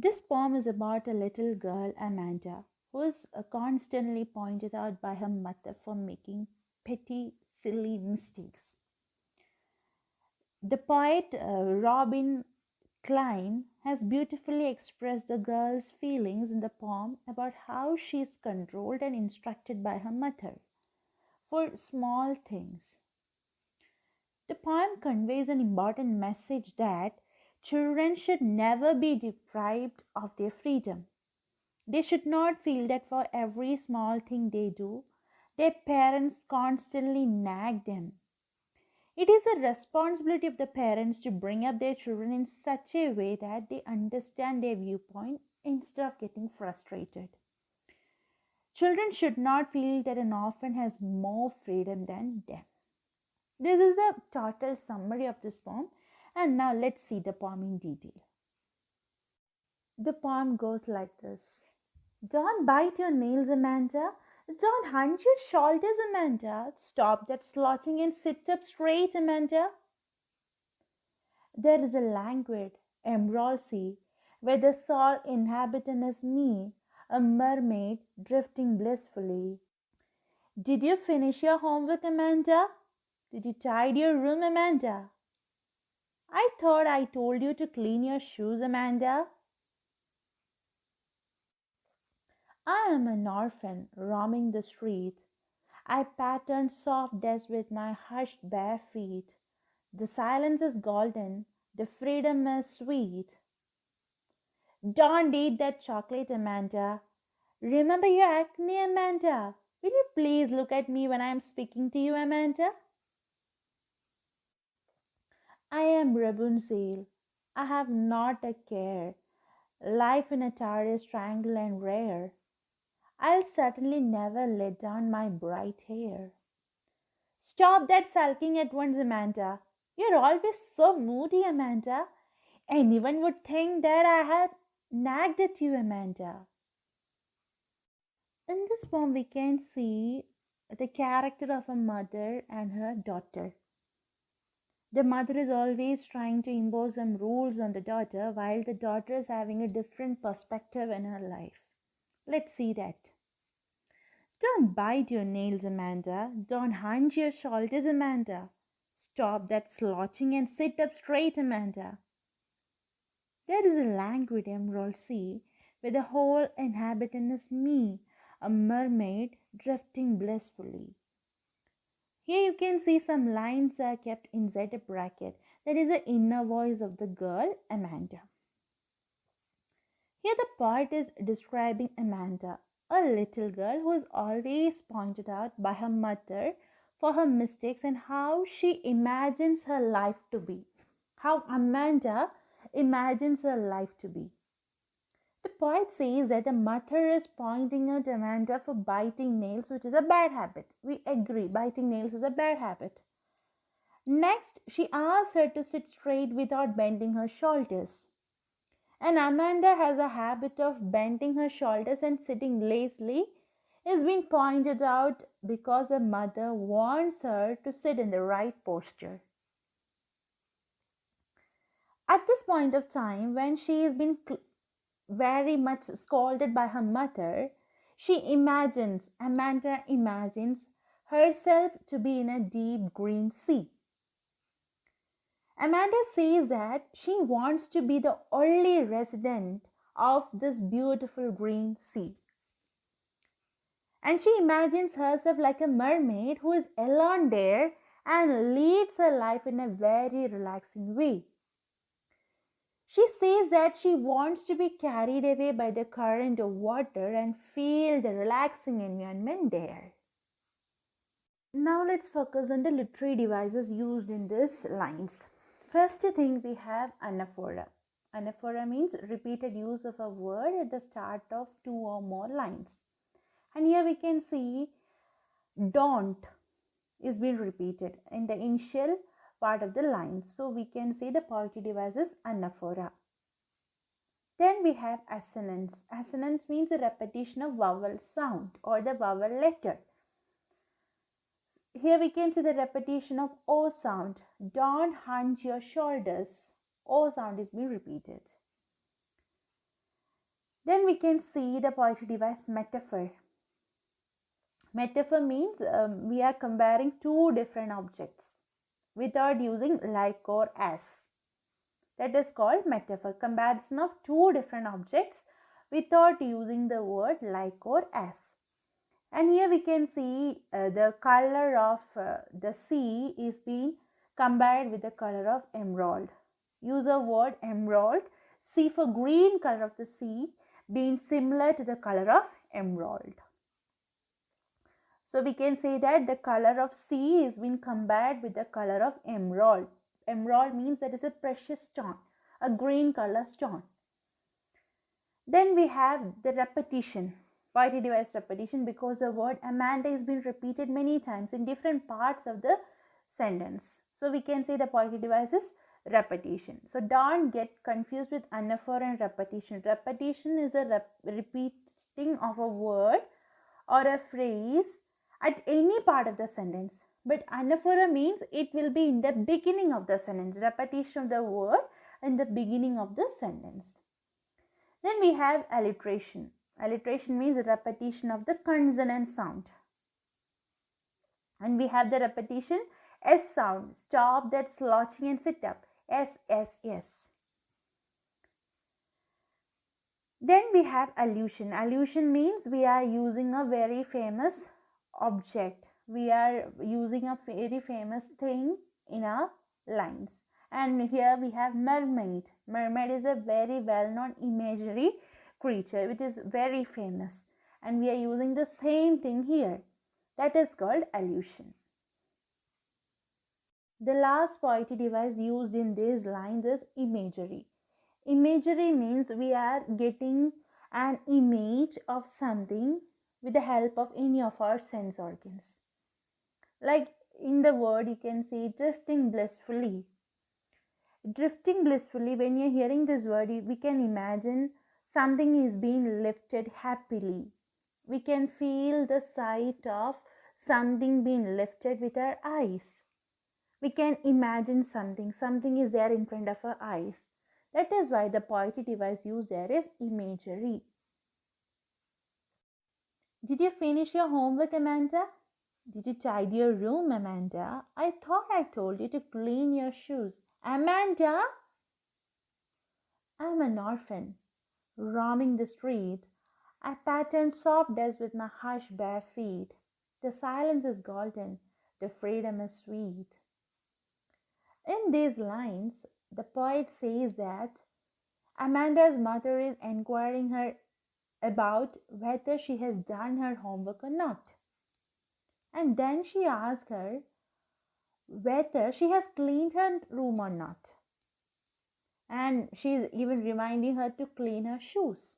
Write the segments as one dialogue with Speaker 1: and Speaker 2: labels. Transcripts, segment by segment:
Speaker 1: This poem is about a little girl, Amanda, who is constantly pointed out by her mother for making petty, silly mistakes. The poet Robin Klein has beautifully expressed the girl's feelings in the poem about how she is controlled and instructed by her mother for small things. The poem conveys an important message that children should never be deprived of their freedom. They should not feel that for every small thing they do, their parents constantly nag them. It is a responsibility of the parents to bring up their children in such a way that they understand their viewpoint instead of getting frustrated. Children should not feel that an orphan has more freedom than them. This is the total summary of this poem, and now let's see the poem in detail. The poem goes like this. Don't bite your nails, Amanda. Don't hunch your shoulders, Amanda. Stop that slouching and sit up straight, Amanda. There is a languid emerald sea where the sole inhabitant is me, a mermaid drifting blissfully. Did you finish your homework, Amanda? Did you tidy your room, Amanda? I thought I told you to clean your shoes, Amanda. I am an orphan roaming the street. I pattern soft dust with my hushed bare feet. The silence is golden, the freedom is sweet. Don't eat that chocolate, Amanda. Remember your acne, Amanda. Will you please look at me when I am speaking to you, Amanda? I am Rapunzel. I have not a care. Life in a tower is triangle and rare. I'll certainly never let down my bright hair. Stop that sulking at once, Amanda. You're always so moody, Amanda. Anyone would think that I had nagged at you, Amanda. In this poem, we can see the character of a mother and her daughter. The mother is always trying to impose some rules on the daughter, while the daughter is having a different perspective in her life. Let's see that. Don't bite your nails, Amanda. Don't hunch your shoulders, Amanda. Stop that slouching and sit up straight, Amanda. There is a languid emerald sea where the whole inhabitant is me, a mermaid drifting blissfully. Here you can see some lines are kept inside a bracket. That is the inner voice of the girl, Amanda. Here the poet is describing Amanda, a little girl who is always pointed out by her mother for her mistakes and how she imagines her life to be. How Amanda imagines her life to be. The poet says that the mother is pointing out Amanda for biting nails, which is a bad habit. We agree, biting nails is a bad habit. Next, she asks her to sit straight without bending her shoulders. And Amanda has a habit of bending her shoulders and sitting lazily is being pointed out because her mother wants her to sit in the right posture. At this point of time, when she has been very much scolded by her mother, Amanda imagines herself to be in a deep green sea. Amanda says that she wants to be the only resident of this beautiful green sea. And she imagines herself like a mermaid who is alone there and leads her life in a very relaxing way. She says that she wants to be carried away by the current of water and feel the relaxing environment there. Now let's focus on the literary devices used in these lines. First thing we have anaphora. Anaphora means repeated use of a word at the start of two or more lines. And here we can see don't is being repeated in the initial part of the line. So we can say the poetry device is anaphora. Then we have assonance. Assonance means a repetition of vowel sound or the vowel letter. Here we can see the repetition of O sound. Don't hunch your shoulders. O sound is being repeated. Then we can see the poetry device metaphor. Metaphor means we are comparing two different objects without using like or as. That is called metaphor, comparison of two different objects without using the word like or as. And here we can see the color of the sea is being compared with the color of emerald. Use a word emerald. See for green color of the sea being similar to the color of emerald. So we can say that the color of sea is being compared with the color of emerald. Emerald means that is a precious stone, a green color stone. Then we have the repetition, poetry device repetition, because the word Amanda is being repeated many times in different parts of the sentence. So we can say the poetry device is repetition. So don't get confused with anaphora and repetition. Repetition is a repeating of a word or a phrase at any part of the sentence. But anaphora means it will be in the beginning of the sentence. Repetition of the word in the beginning of the sentence. Then we have alliteration. Alliteration means repetition of the consonant sound. And we have the repetition S sound. Stop that slouching and sit up. S, S, S. Then we have allusion. Allusion means we are using a very famous object. We are using a very famous thing in our lines. And here we have mermaid. Mermaid is a very well-known imaginary creature which is very famous. And we are using the same thing here. That is called allusion. The last poetry device used in these lines is imagery. Imagery means we are getting an image of something with the help of any of our sense organs. Like in the word, you can say drifting blissfully. Drifting blissfully, when you're hearing this word, we can imagine something is being lifted happily. We can feel the sight of something being lifted with our eyes. We can imagine something is there in front of our eyes. That is why the poetry device used there is imagery. Did you finish your homework, Amanda? Did you tidy your room, Amanda? I thought I told you to clean your shoes. Amanda? I'm an orphan, roaming the street. I pattern soft dust with my hushed bare feet. The silence is golden, the freedom is sweet. In these lines, the poet says that Amanda's mother is inquiring her about whether she has done her homework or not. And then she asks her whether she has cleaned her room or not. And she is even reminding her to clean her shoes.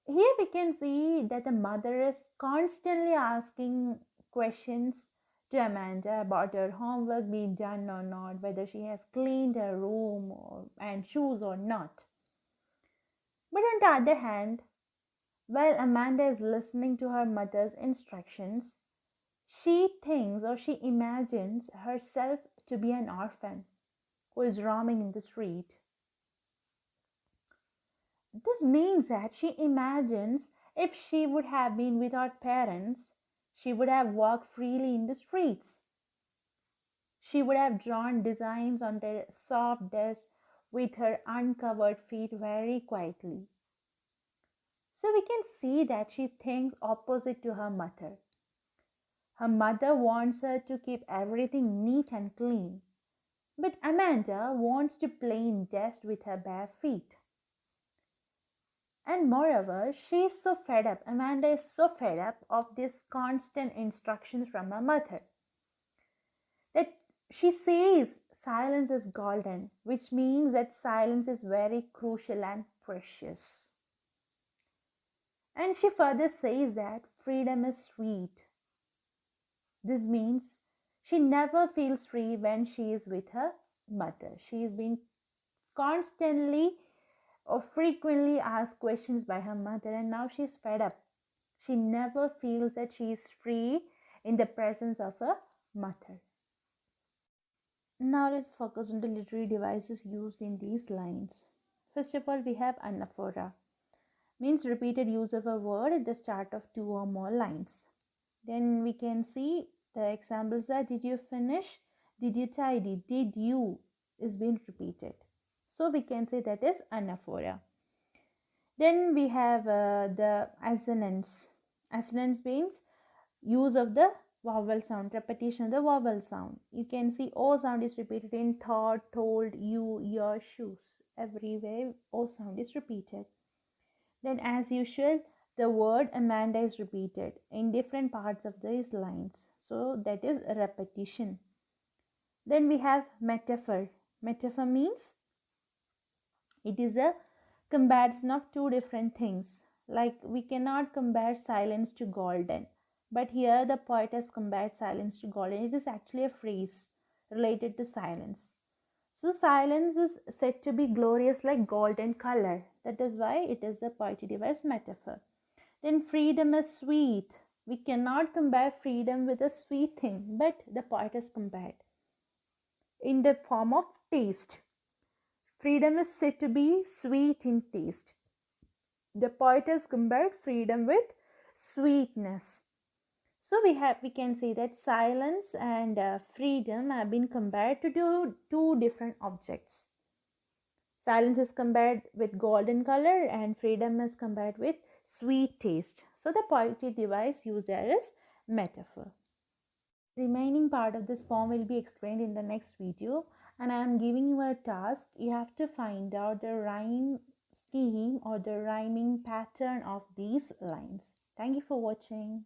Speaker 1: Here we can see that the mother is constantly asking questions to Amanda about her homework being done or not, whether she has cleaned her room and shoes or not. But on the other hand, while Amanda is listening to her mother's instructions, she thinks or she imagines herself to be an orphan who is roaming in the street. This means that she imagines if she would have been without parents, she would have walked freely in the streets. She would have drawn designs on the soft dust with her uncovered feet very quietly. So we can see that she thinks opposite to her mother. Her mother wants her to keep everything neat and clean. But Amanda wants to play in dust with her bare feet. And moreover, she is so fed up. Amanda is so fed up of this constant instructions from her mother that she says silence is golden, which means that silence is very crucial and precious. And she further says that freedom is sweet. This means she never feels free when she is with her mother. She is being constantly or frequently asked questions by her mother, and now she's fed up. She never feels that she is free in the presence of her mother. Now let's focus on the literary devices used in these lines. First of all, we have anaphora. means repeated use of a word at the start of 2 or more lines. Then we can see the examples are did you finish, did you tidy, did you is being repeated. So we can say that is anaphora. Then we have the assonance. Assonance means use of the vowel sound, repetition of the vowel sound. You can see O sound is repeated in thought, told, you, your, shoes. Everywhere O sound is repeated. Then as usual, the word Amanda is repeated in different parts of these lines. So that is a repetition. Then we have metaphor. Metaphor means it is a comparison of two different things. Like we cannot compare silence to golden. But here the poet has compared silence to golden. It is actually a phrase related to silence. So silence is said to be glorious like golden color. That is why it is a poetic device metaphor. Then freedom is sweet. We cannot compare freedom with a sweet thing, but the poet has compared in the form of taste. Freedom is said to be sweet in taste. The poet has compared freedom with sweetness. So we can say that silence and freedom have been compared to two different objects. Silence is compared with golden color and freedom is compared with sweet taste. So the poetic device used there is metaphor. Remaining part of this poem will be explained in the next video, and I am giving you a task. You have to find out the rhyme scheme or the rhyming pattern of these lines. Thank you for watching.